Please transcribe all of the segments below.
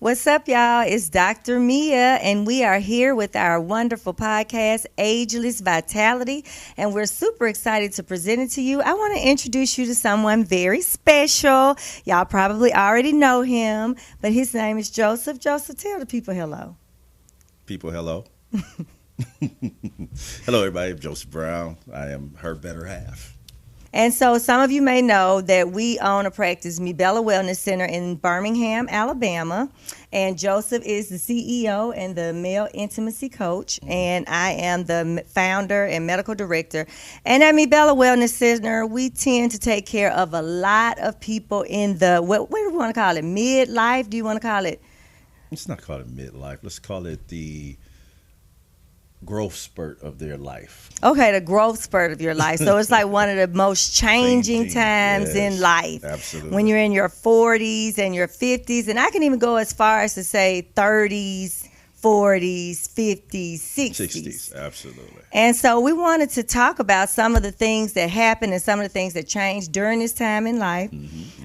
What's up, y'all? It's Dr. Mia, and we are here with our wonderful podcast, Ageless Vitality, and we're super excited to present it to you. I want to introduce you to someone very special. Y'all probably already know him, but his name is Joseph. Joseph, tell the people hello. People, hello. Hello, everybody. I'm Joseph Brown. I am her better half. And so some of you may know that we own a practice, Bella Wellness Center in Birmingham, Alabama. And Joseph is the CEO and the male intimacy coach. And I am the founder and medical director. And at Bella Wellness Center, we tend to take care of a lot of people in the, what do we want to call it? Midlife? Do you want to call it? Let's not call it midlife. Let's call it the growth spurt of their life. Okay, the growth spurt of your life. So it's like one of the most changing times in life. Absolutely. When you're in your 40s and your 50s, and I can even go as far as to say 30s, 40s, 50s, 60s. Absolutely. And so we wanted to talk about some of the things that happened and some of the things that changed during this time in life.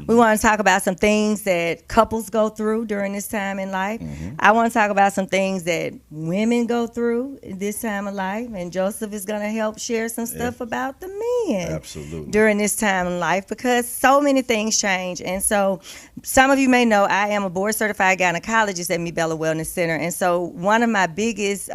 We want to talk about some things that couples go through during this time in life. I want to talk about some things that women go through in this time of life. And Joseph is going to help share some stuff about the men. Absolutely. During this time in life, because so many things change. And so some of you may know I am a board certified gynecologist at Bella Wellness Center. And so one of my biggest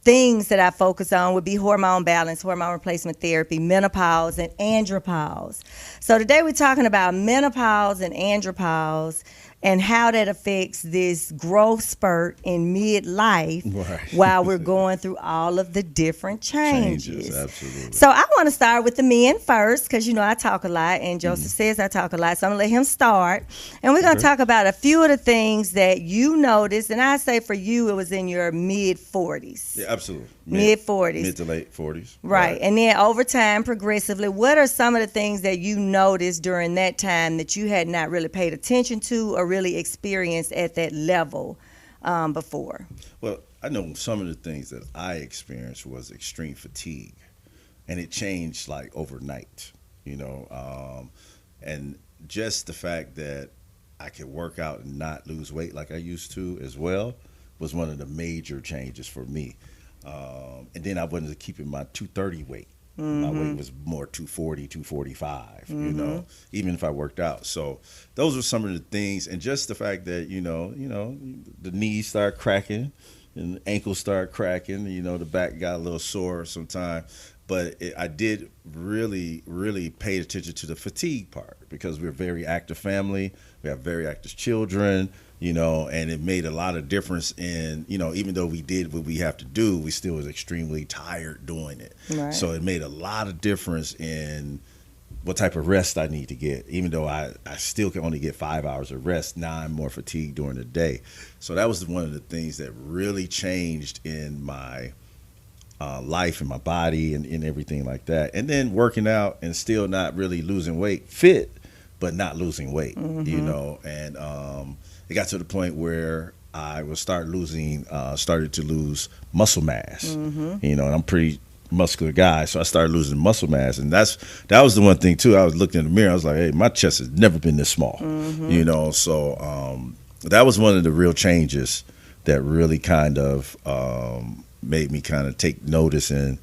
things that I focus on would be hormone balance, hormone replacement therapy, menopause, and andropause. So today we're talking about menopause and andropause and how that affects this growth spurt in midlife while we're going through all of the different changes. Absolutely. So I want to start with the men first because, I talk a lot, and Joseph says I talk a lot, so I'm going to let him start. And we're going to talk about a few of the things that you noticed, and I say for you it was in your mid-40s. Yeah, absolutely. Mid-40s. Mid to late 40s. Right. And then over time, progressively, what are some of the things that you noticed during that time that you had not really paid attention to or really experienced at that level before? Well, I know some of the things that I experienced was extreme fatigue, and it changed like overnight, and just the fact that I could work out and not lose weight like I used to as well was one of the major changes for me. And then I wasn't keeping my 230 weight. My weight was more 240, 245, even if I worked out. So those were some of the things. And just the fact that, the knees start cracking and the ankles start cracking, the back got a little sore sometimes. But I did really, really pay attention to the fatigue part because we're a very active family. We have very active children, and it made a lot of difference in, even though we did what we have to do, we still was extremely tired doing it. Right. So it made a lot of difference in what type of rest I need to get. Even though I still can only get 5 hours of rest, now I'm more fatigued during the day. So that was one of the things that really changed in my life and my body and everything like that. And then working out and still not really losing weight, fit, but not losing weight, and it got to the point where I was started to lose muscle mass, and I'm a pretty muscular guy, so I started losing muscle mass, and that was the one thing too. I was looking in the mirror, I was like, hey, my chest has never been this small, so that was one of the real changes that really kind of made me kind of take notice, and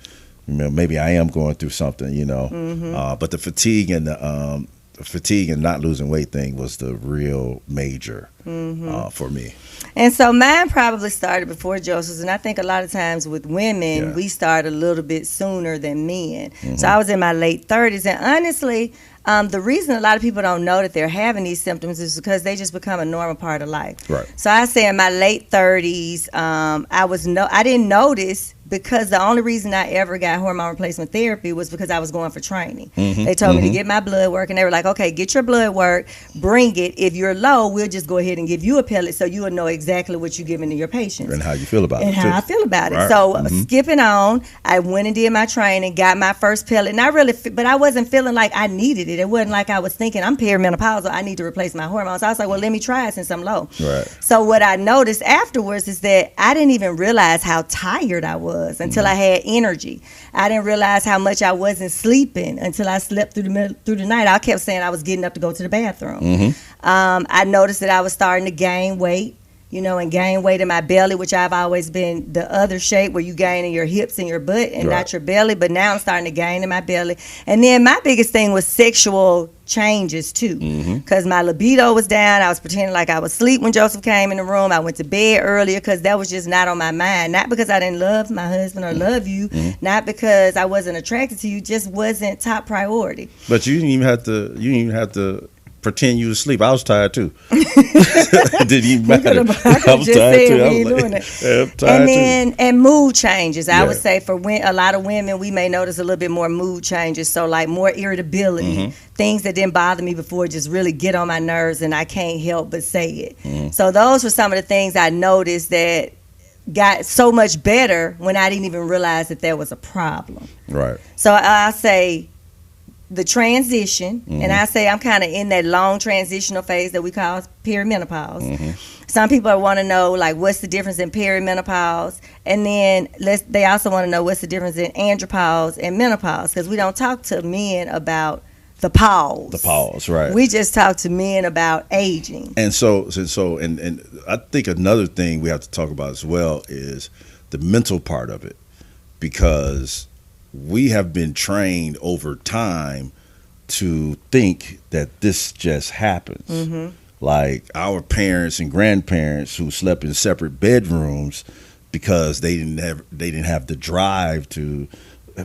maybe I am going through something, but the fatigue and not losing weight thing was the real major for me. And so mine probably started before Joseph's, and I think a lot of times with women, we start a little bit sooner than men. So I was in my late 30s, and honestly, the reason a lot of people don't know that they're having these symptoms is because they just become a normal part of life. Right. So I say in my late 30s, I didn't notice because the only reason I ever got hormone replacement therapy was because I was going for training. They told me to get my blood work, and they were like, okay, get your blood work, bring it. If you're low, we'll just go ahead and give you a pellet so you will know exactly what you're giving to your patients. And how you feel about it. And how I feel about it. Right. So skipping on, I went and did my training, got my first pellet, and but I wasn't feeling like I needed it. It wasn't like I was thinking, I'm perimenopausal, I need to replace my hormones. I was like, well, let me try it since I'm low. Right. So what I noticed afterwards is that I didn't even realize how tired I was. was until I had energy. I didn't realize how much I wasn't sleeping until I slept through the night. I kept saying I was getting up to go to the bathroom. I noticed that I was starting to gain weight, and gain weight in my belly, which I've always been the other shape where you gain in your hips and your butt and not your belly. But now I'm starting to gain in my belly. And then my biggest thing was sexual changes too, because my libido was down. I was pretending like I was asleep when Joseph came in the room. I went to bed earlier because that was just not on my mind. Not because I didn't love my husband or love you, not because I wasn't attracted to you, just wasn't top priority. But you didn't even have to pretend you was asleep. I was tired too. It didn't even matter. I was tired too. I was like, I'm tired and mood changes. I would say for a lot of women, we may notice a little bit more mood changes. So like more irritability, things that didn't bother me before just really get on my nerves, and I can't help but say it. So those were some of the things I noticed that got so much better when I didn't even realize that there was a problem. Right. So I say the transition, and I say I'm kind of in that long transitional phase that we call perimenopause. Some people want to know, like, what's the difference in perimenopause, and then they also want to know what's the difference in andropause and menopause, because we don't talk to men about the pause. The pause, right. We just talk to men about aging. And so I think another thing we have to talk about as well is the mental part of it, because we have been trained over time to think that this just happens. Like our parents and grandparents who slept in separate bedrooms because they didn't have the drive to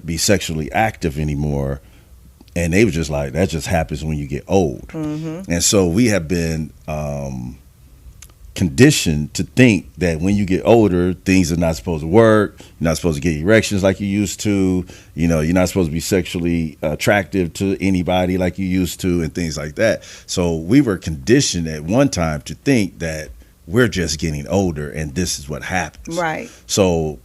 be sexually active anymore, and they were just like, that just happens when you get old. And so we have been conditioned to think that when you get older, things are not supposed to work. You're not supposed to get erections like you used to. You're not supposed to be sexually attractive to anybody like you used to, and things like that. So we were conditioned at one time to think that we're just getting older and this is what happens. Right. So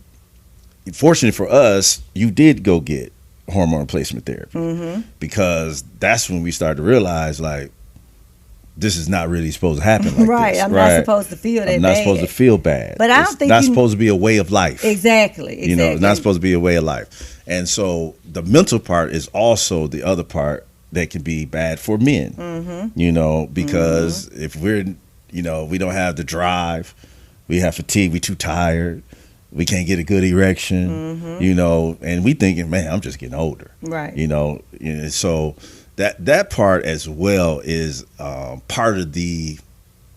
fortunately for us, you did go get hormone replacement therapy, because that's when we started to realize, like, this is not really supposed to happen like right. this. I'm not supposed to feel that bad. I'm not supposed to feel bad. But I don't think it's not supposed to be a way of life. Exactly. It's not supposed to be a way of life. And so the mental part is also the other part that can be bad for men. Because if we're, we don't have the drive, we have fatigue, we too tired, we can't get a good erection, and we thinking, man, I'm just getting older. Right. So that part as well is part of the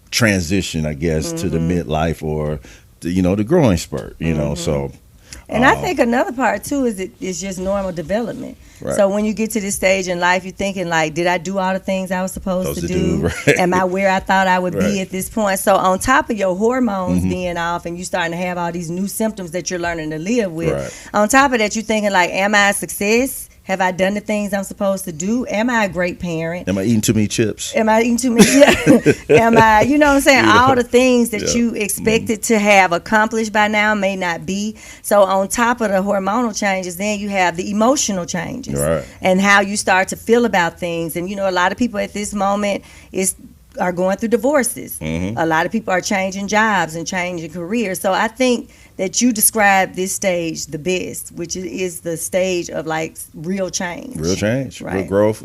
transition, I guess, to the midlife or the growing spurt. So. And I think another part too is it's just normal development. Right. So when you get to this stage in life, you're thinking like, did I do all the things I was supposed to do? Right. Am I where I thought I would be at this point? So on top of your hormones being off and you starting to have all these new symptoms that you're learning to live with, on top of that, you're thinking like, am I a success? Have I done the things I'm supposed to do? Am I a great parent? Am I eating too many chips? Am I eating too many chips? Am I, you know what I'm saying? All the things that you expected to have accomplished by now may not be. So on top of the hormonal changes, then you have the emotional changes and how you start to feel about things. And, a lot of people at this moment are going through divorces. A lot of people are changing jobs and changing careers. So I think that you describe this stage the best, which is the stage of like real change. Real change, real growth,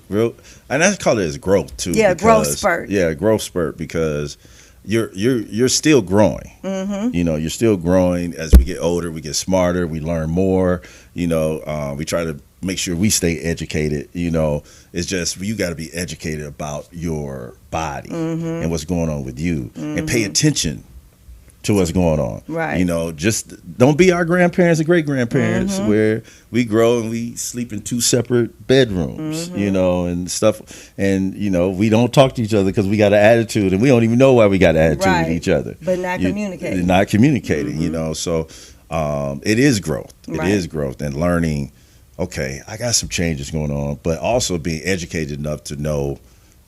and I call it as growth too. Yeah, growth spurt. Yeah, growth spurt, because you're still growing. You're still growing. As we get older, we get smarter, we learn more. We try to make sure we stay educated. It's just you got to be educated about your body and what's going on with you, and pay attention to what's going on. Right. Just don't be our grandparents and great grandparents where we grow and we sleep in two separate bedrooms, and stuff. And, we don't talk to each other because we got an attitude, and we don't even know why we got an attitude with each other. But not communicating. Not communicating, So it is growth. It is growth and learning, okay, I got some changes going on, but also being educated enough to know,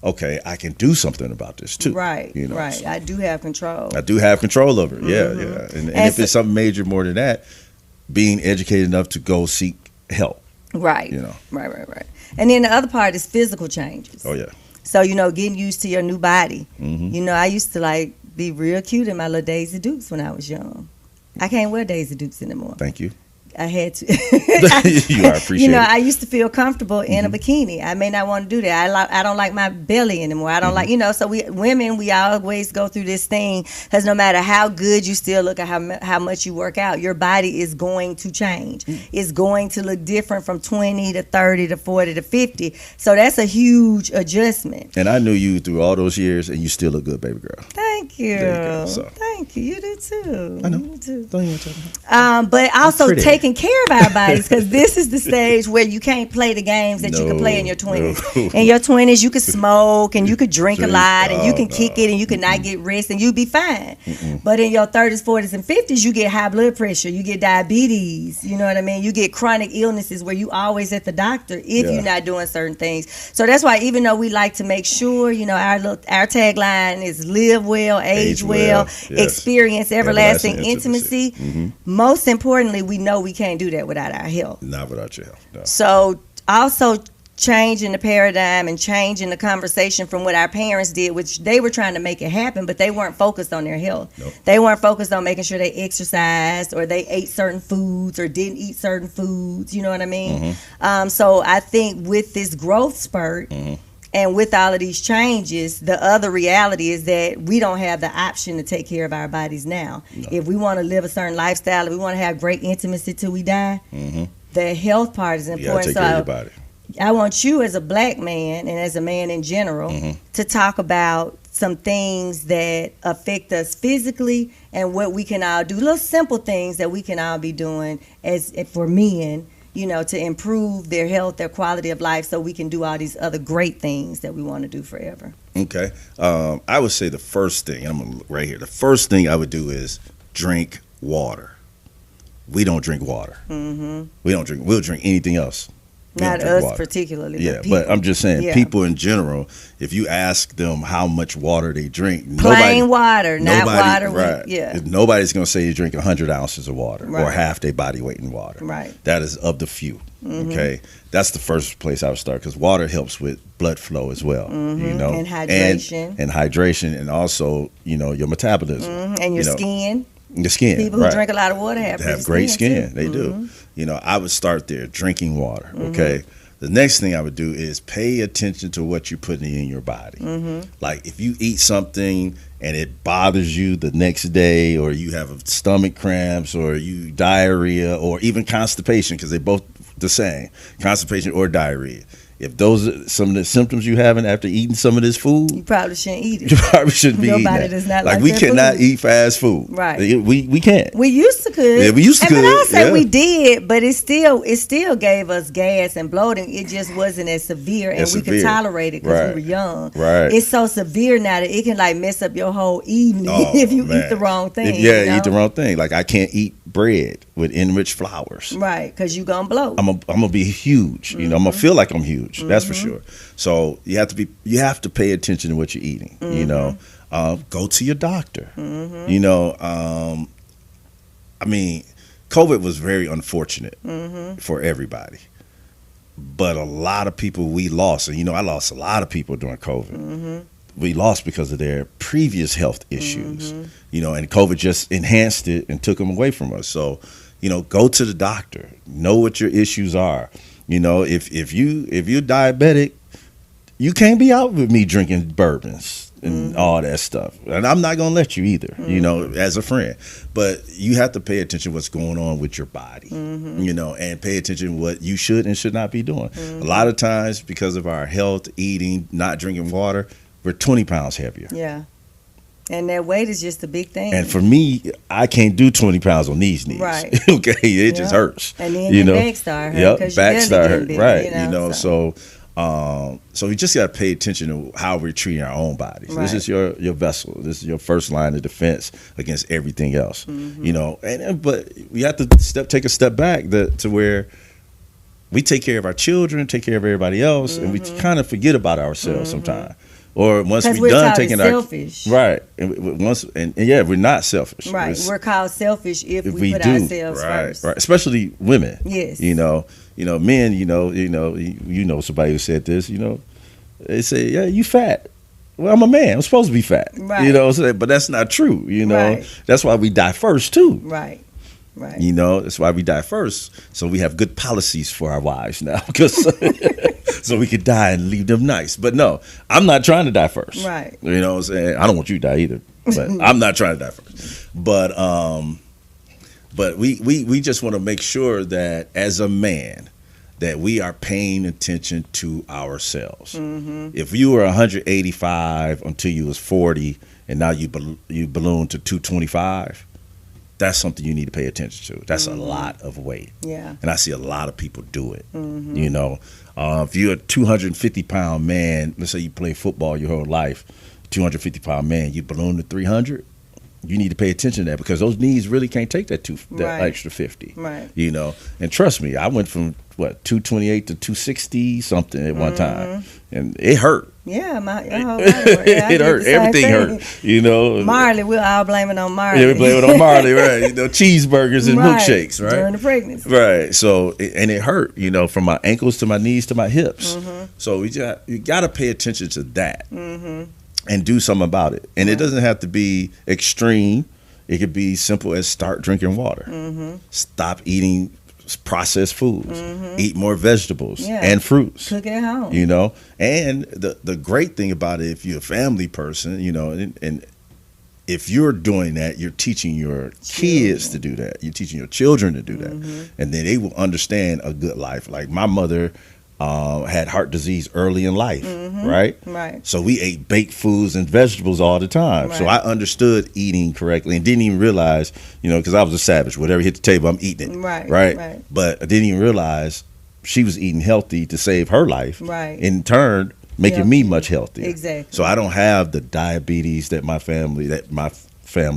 okay, I can do something about this too. Right, right. So I do have control. I do have control over it. Yeah. And if it's something major more than that, being educated enough to go seek help. Right. Right. And then the other part is physical changes. Oh yeah. So getting used to your new body. I used to like be real cute in my little Daisy Dukes when I was young. I can't wear Daisy Dukes anymore. Thank you. I had to. You are appreciated. You know, I used to feel comfortable in a bikini. I may not want to do that. I don't like my belly anymore. I don't like, you know, so we always go through this thing, because no matter how good you still look, or how much you work out, your body is going to change. It's going to look different from 20 to 30 to 40 to 50. So that's a huge adjustment. And I knew you through all those years, and you still look good, baby girl. Thank you. There you go, so. Thank you. You do too. I know. You do. Don't even tell me. But also taking care of our bodies, because this is the stage where you can't play the games that you can play in your 20s. No. In your 20s, you could smoke and you could drink a lot and you can kick it and you can not get rest and you'll be fine. But in your 30s, 40s, and 50s, you get high blood pressure, you get diabetes, you know what I mean? You get chronic illnesses where you always at the doctor if you're not doing certain things. So that's why, even though we like to make sure, you know, our tagline is live well, age well, experience everlasting intimacy. Most importantly, we know we can't do that without our health. Not without your health. No. So also changing the paradigm and changing the conversation from what our parents did, which they were trying to make it happen, but they weren't focused on their health. Nope. They weren't focused on making sure they exercised or they ate certain foods or didn't eat certain foods. You know what I mean? So I think with this growth spurt, and with all of these changes, the other reality is that we don't have the option to take care of our bodies now. No. If we want to live a certain lifestyle, if we want to have great intimacy till we die, the health part is important. You gotta take care of your body. I want you, as a black man and as a man in general, to talk about some things that affect us physically and what we can all do. Little simple things that we can all be doing as for men, you know, to improve their health, their quality of life, so we can do all these other great things that we want to do forever. Okay. I would say the first thing, I'm gonna look right here, the first thing I would do is drink water. We don't drink water. We'll drink anything else. Not us particularly. Yeah, but I'm just saying, people in general, if you ask them how much water they drink, plain water, not water. Right. Nobody's going to say you drink 100 ounces of water or half their body weight in water. Right. That is of the few. Okay. That's the first place I would start, because water helps with blood flow as well. You know, and hydration. And hydration, and also, you know, your metabolism. And your skin. The skin. People who drink a lot of water have great skin. They do. You know, I would start there, drinking water. Okay. The next thing I would do is pay attention to what you're putting in your body. Like, if you eat something and it bothers you the next day, or you have stomach cramps, or you diarrhea, or even constipation, because they're both the same, constipation or diarrhea. If those are some of the symptoms you having after eating some of this food, you probably shouldn't eat it. You probably shouldn't be eating Nobody that. does not like we cannot eat fast food. Right. We can't. We used to could. Yeah, we used to could. But I'll say we did, but it still gave us gas and bloating. It just wasn't as severe, and we could tolerate it because we were young. Right. It's so severe now that it can like mess up your whole evening if you eat the wrong thing. Eat the wrong thing. Like, I can't eat bread with enriched flours. Right, because you're gonna bloat. I'm gonna be huge. You know, I'm gonna feel like I'm huge. That's for sure. So you have to pay attention to what you're eating. You know, go to your doctor. You know, I mean, COVID was very unfortunate for everybody, but a lot of people we lost, and you know, I lost a lot of people during COVID. We lost because of their previous health issues. You know, and COVID just enhanced it and took them away from us. So, you know, go to the doctor. Know what your issues are. You know, if you're diabetic, you can't be out with me drinking bourbons and all that stuff. And I'm not going to let you either, you know, as a friend. But you have to pay attention to what's going on with your body, you know, and pay attention to what you should and should not be doing. A lot of times, because of our health, eating, not drinking water, we're 20 pounds heavier. Yeah. And that weight is just a big thing. And for me, I can't do 20 pounds on these knees. Right. Okay, it just hurts. And then your back start hurt. Yep, back start hurt. Big, right. You know, so we just got to pay attention to how we're treating our own bodies. Right. This is your vessel. This is your first line of defense against everything else. You know, but we have to take a step back to where we take care of our children, take care of everybody else, and we kind of forget about ourselves sometimes. Or once we're done taking selfish. Right, and we're not selfish. Right, we're called selfish if we put ourselves first. Right, especially women. Yes, you know, men. You know, somebody who said this. You know, they say, "Yeah, you fat." Well, I'm a man. I'm supposed to be fat. Right. You know, but that's not true. You know, that's why we die first too. Right. Right. You know, that's why we die first. So we have good policies for our wives now, because so we could die and leave them nice. But no, I'm not trying to die first. Right. You know what I'm saying? I don't want you to die either, but I'm not trying to die first. But we just want to make sure that as a man, that we are paying attention to ourselves. If you were 185 until you was 40, and now you balloon to 225, that's something you need to pay attention to. That's a lot of weight. Yeah. And I see a lot of people do it. You know, if you're a 250-pound man, let's say you play football your whole life, 250-pound man, you balloon to 300, you need to pay attention to that, because those knees really can't take that extra 50. Right. You know, and trust me, I went from 228 to 260 something at one time, and it hurt. Yeah, my whole body. Yeah, it hurt. Everything hurt. You know, Marley, we're all blaming on Marley. Yeah, we blame it on Marley, right? You know, cheeseburgers and milkshakes, right? During the pregnancy, right? So, and it hurt. You know, from my ankles to my knees to my hips. So you got to pay attention to that. And do something about it. And it doesn't have to be extreme. It could be simple as start drinking water. Stop eating processed foods. Eat more vegetables and fruits. Cook at home. You know, and the great thing about it, if you're a family person, you know, and if you're doing that, you're teaching your kids to do that. You're teaching your children to do that. And then they will understand a good life. Like my mother had heart disease early in life, right? Right. So we ate baked foods and vegetables all the time. Right. So I understood eating correctly and didn't even realize, you know, because I was a savage. Whatever hit the table, I'm eating it. Right. But I didn't even realize she was eating healthy to save her life. Right. In turn, making me much healthier. Exactly. So I don't have the diabetes that my family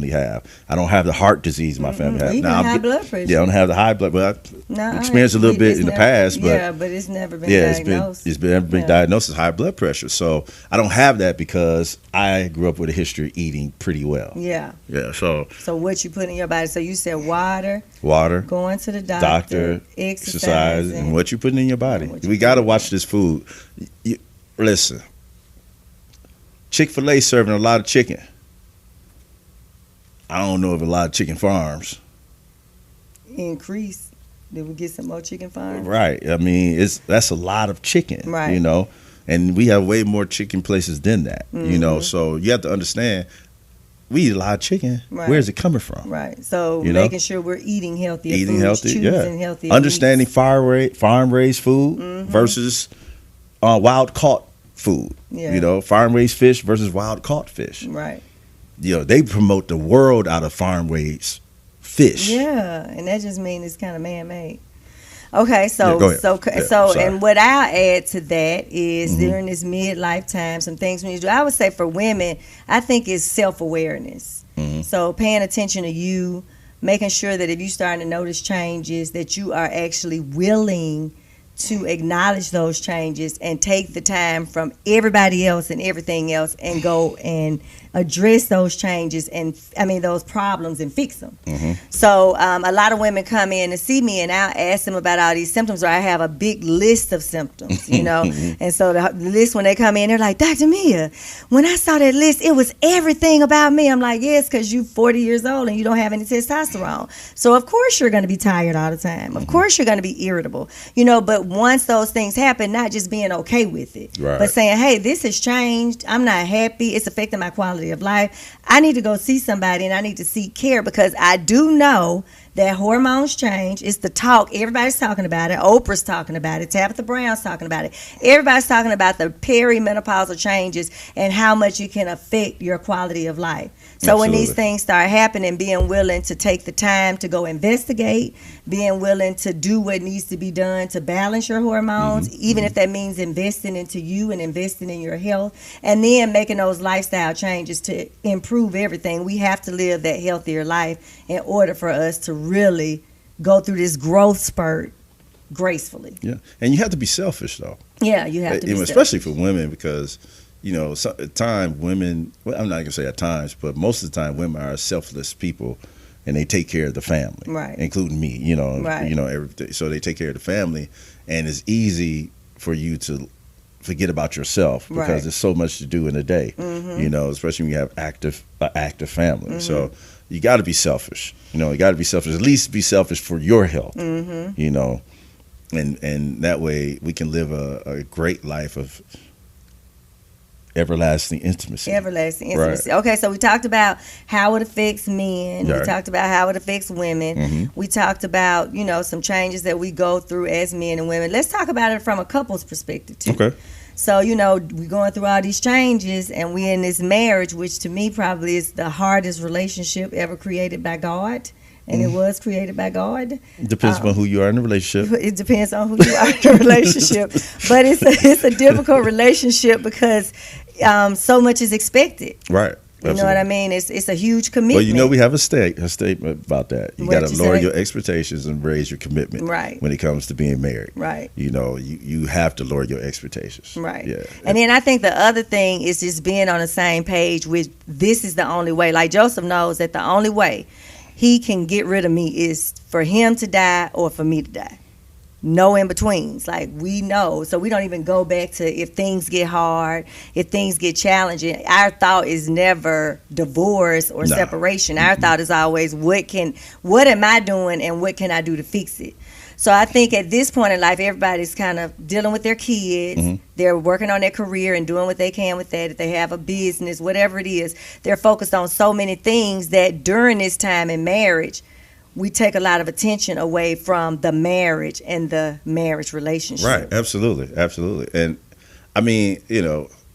have. I don't have the heart disease my family have. Even high blood pressure. Yeah, I don't have the high blood. Well, I experienced a little bit in the past, but but it's never been diagnosed. It's never been diagnosed as high blood pressure. So I don't have that because I grew up with a history of eating pretty well. Yeah. Yeah. So what you put in your body? So you said water, going to the doctor, exercise, and what you putting in your body. We got to watch this food. Listen, Chick-fil-A serving a lot of chicken. I don't know of a lot of chicken farms. Increase. Did we get some more chicken farms? Right. I mean, that's a lot of chicken. Right. You know, and we have way more chicken places than that. You know, so you have to understand, we eat a lot of chicken. Right. Where is it coming from? Right. So making sure we're eating healthy, choosing healthy, understanding farm raised food versus wild caught food. Yeah. You know, farm raised fish versus wild caught fish. Right. You know, they promote the world out of farm raised fish. Yeah, and that just means it's kind of man made. Okay, so and what I'll add to that is during this midlife time, some things we need to do. I would say for women, I think it's self-awareness. So paying attention to you, making sure that if you're starting to notice changes, that you are actually willing to acknowledge those changes and take the time from everybody else and everything else and go and address those changes and those problems and fix them. So a lot of women come in to see me and I'll ask them about all these symptoms, or I have a big list of symptoms, you know. And so the list, when they come in, they're like, Dr. Mia, when I saw that list, it was everything about me. I'm like, yes, because you're 40 years old and you don't have any testosterone. So of course you're going to be tired all the time. Of course you're going to be irritable, you know. But once those things happen, not just being okay with it, but saying, hey, this has changed. I'm not happy. It's affecting my quality of life. I need to go see somebody and I need to seek care, because I do know that hormones change. It's the talk. Everybody's talking about it. Oprah's talking about it. Tabitha Brown's talking about it. Everybody's talking about the perimenopausal changes and how much it can affect your quality of life. So when these things start happening, being willing to take the time to go investigate, being willing to do what needs to be done to balance your hormones, even if that means investing into you and investing in your health, and then making those lifestyle changes to improve everything. We have to live that healthier life in order for us to really go through this growth spurt gracefully. Yeah, and you have to be selfish, though. Yeah, you have to be especially selfish. for women, because you know, at the time women, well, I'm not gonna say at times, but most of the time women are selfless people, and they take care of the family, right, including me. You know, everything. So they take care of the family, and it's easy for you to forget about yourself because Right. there's so much to do in a day, especially when you have active family. So you got to be selfish. You got to be selfish. At least be selfish for your health. And that way we can live a great life of everlasting intimacy. Everlasting intimacy. Right. Okay, so we talked about how it affects men. Right. We talked about how it affects women. We talked about, some changes that we go through as men and women. Let's talk about it from a couple's perspective, too. Okay. So, we're going through all these changes, and we're in this marriage, which to me probably is the hardest relationship ever created by God. And it was created by God. Depends on who you are in the relationship. It depends on who you are in the relationship. But it's a difficult relationship because so much is expected. Right. You know what I mean? It's a huge commitment. Well, we have a statement about that. You got to lower your expectations and raise your commitment. Right. When it comes to being married. Right. You have to lower your expectations. Right. Yeah. And then I think the other thing is just being on the same page with this is the only way. Like Joseph knows that the only way he can get rid of me is for him to die or for me to die. No in betweens. Like we know. So we don't even go back to if things get hard, if things get challenging. Our thought is never divorce or separation. Our thought is always what am I doing and what can I do to fix it? So I think at this point in life, everybody's kind of dealing with their kids. They're working on their career and doing what they can with that. If they have a business, whatever it is, they're focused on so many things that during this time in marriage, we take a lot of attention away from the marriage and the marriage relationship. Right. Absolutely. Absolutely. And I mean,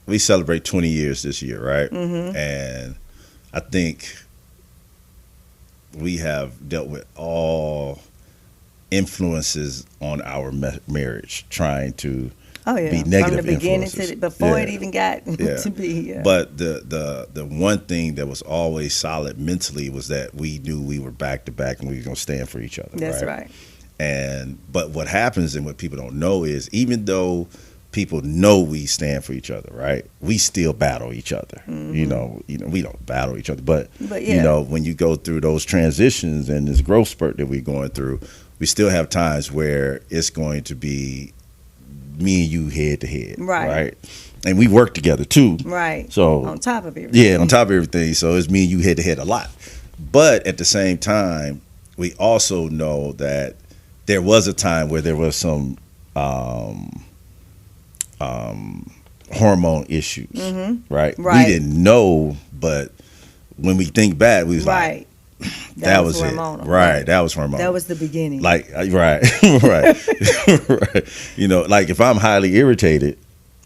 we celebrate 20 years this year, right? And I think we have dealt with all influences on our marriage, trying to be negative from the beginning influences. before it even got to be. Yeah. But the one thing that was always solid mentally was that we knew we were back to back and we were going to stand for each other. That's right. But what happens and what people don't know is even though people know we stand for each other, right? We still battle each other. We don't battle each other, but when you go through those transitions and this growth spurt that we're going through, we still have times where it's going to be me and you head to head, right? And we work together too, right? So on top of everything, on top of everything. So it's me and you head to head a lot. But at the same time, we also know that there was a time where there was some hormone issues, right? We didn't know, but when we think back, we was like, that was hormonal. It. Right. That was hormonal. That was the beginning. Like, right. Right. Like if I'm highly irritated.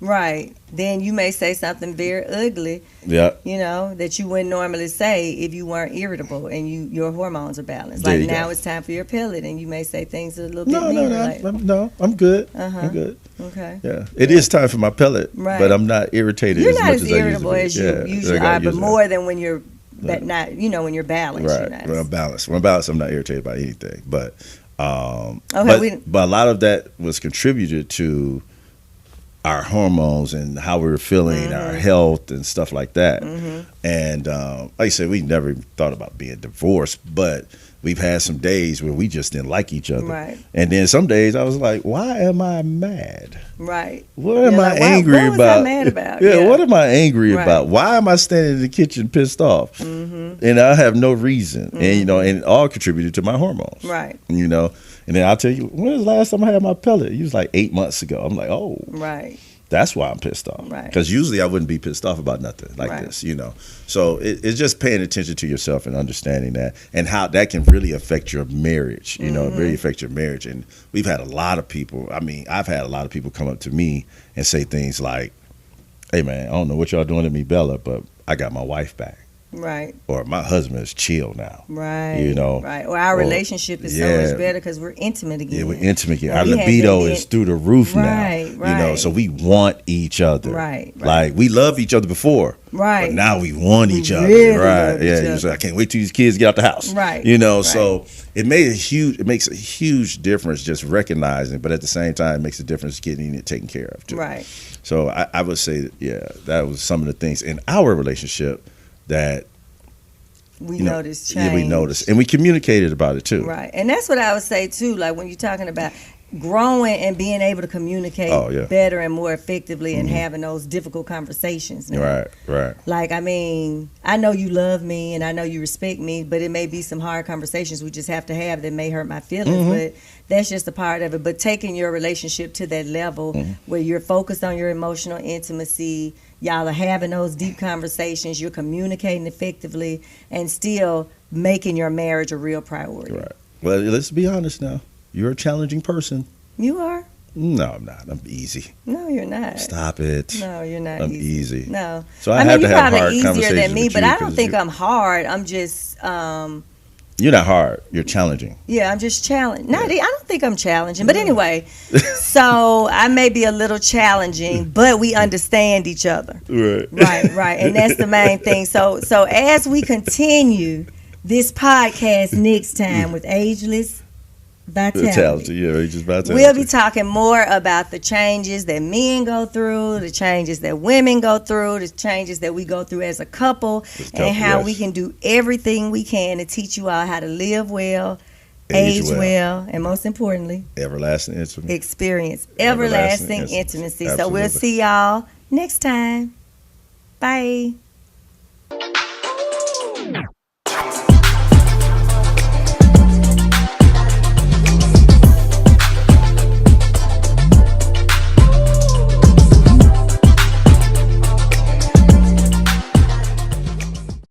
Right. Then you may say something very ugly. Yeah. That you wouldn't normally say if you weren't irritable and your hormones are balanced. Like now it's time for your pellet and you may say things a little bit meaner. No, I'm good. I'm good. Okay. Yeah. It is time for my pellet, but I'm not irritated You're as not much as irritable as you usually are, but more than when you're when you're balanced. Right. When I'm balanced. I'm not irritated by anything. But but a lot of that was contributed to our hormones and how we were feeling, our health and stuff like that. And like I said, we never even thought about being divorced, but we've had some days where we just didn't like each other. Right. And then some days I was like, why am I mad? Right. What am I angry about? What was I mad about? What am I angry about? Why am I standing in the kitchen pissed off? And I have no reason. And and it all contributed to my hormones. Right. And then I'll tell you, when was the last time I had my pellet? It was like 8 months ago. I'm like, oh. Right. That's why I'm pissed off. Right. Because usually I wouldn't be pissed off about nothing like this, So it's just paying attention to yourself and understanding that and how that can really affect your marriage, really affect your marriage. And we've had a lot of people, I've had a lot of people come up to me and say things like, hey, man, I don't know what y'all doing to me, Bella, but I got my wife back. Right. Or my husband is chill now. Right. Right. Or our relationship is so much better because we're intimate again. Yeah, we're intimate again. Our libido is through the roof now. Right. So we want each other. Right. Like we loved each other before. Right. But now we want each other. Really right. Yeah. You're like, I can't wait till these kids get out the house. Right. So it makes a huge difference just recognizing, but at the same time, it makes a difference getting it taken care of too. Right. So I would say that was some of the things in our relationship that we noticed change. Yeah, we noticed. And we communicated about it too. Right. And that's what I would say too, like when you're talking about growing and being able to communicate better and more effectively and having those difficult conversations now. Right. Like, I mean, I know you love me and I know you respect me, but it may be some hard conversations we just have to have that may hurt my feelings, but that's just a part of it. But taking your relationship to that level where you're focused on your emotional intimacy, y'all are having those deep conversations, you're communicating effectively, and still making your marriage a real priority. Right. Well, let's be honest now. You're a challenging person. You are? No, I'm not. I'm easy. No, you're not. Stop it. No, you're not. I'm easy. No. So I have to have hard conversations. You're probably easier than me, but I don't think you, I'm hard. I'm just. You're not hard. You're challenging. Yeah, I'm just challenging. I don't think I'm challenging, but anyway. So I may be a little challenging, but we understand each other. Right, and that's the main thing. So as we continue this podcast next time with Ageless Vitality. Ageless Vitality. We'll be talking more about the changes that men go through, the changes that women go through, the changes that we go through as a couple, and how we can do everything we can to teach you all how to live well, age well, and most importantly, everlasting intimacy. Experience everlasting intimacy. So we'll see y'all next time. Bye.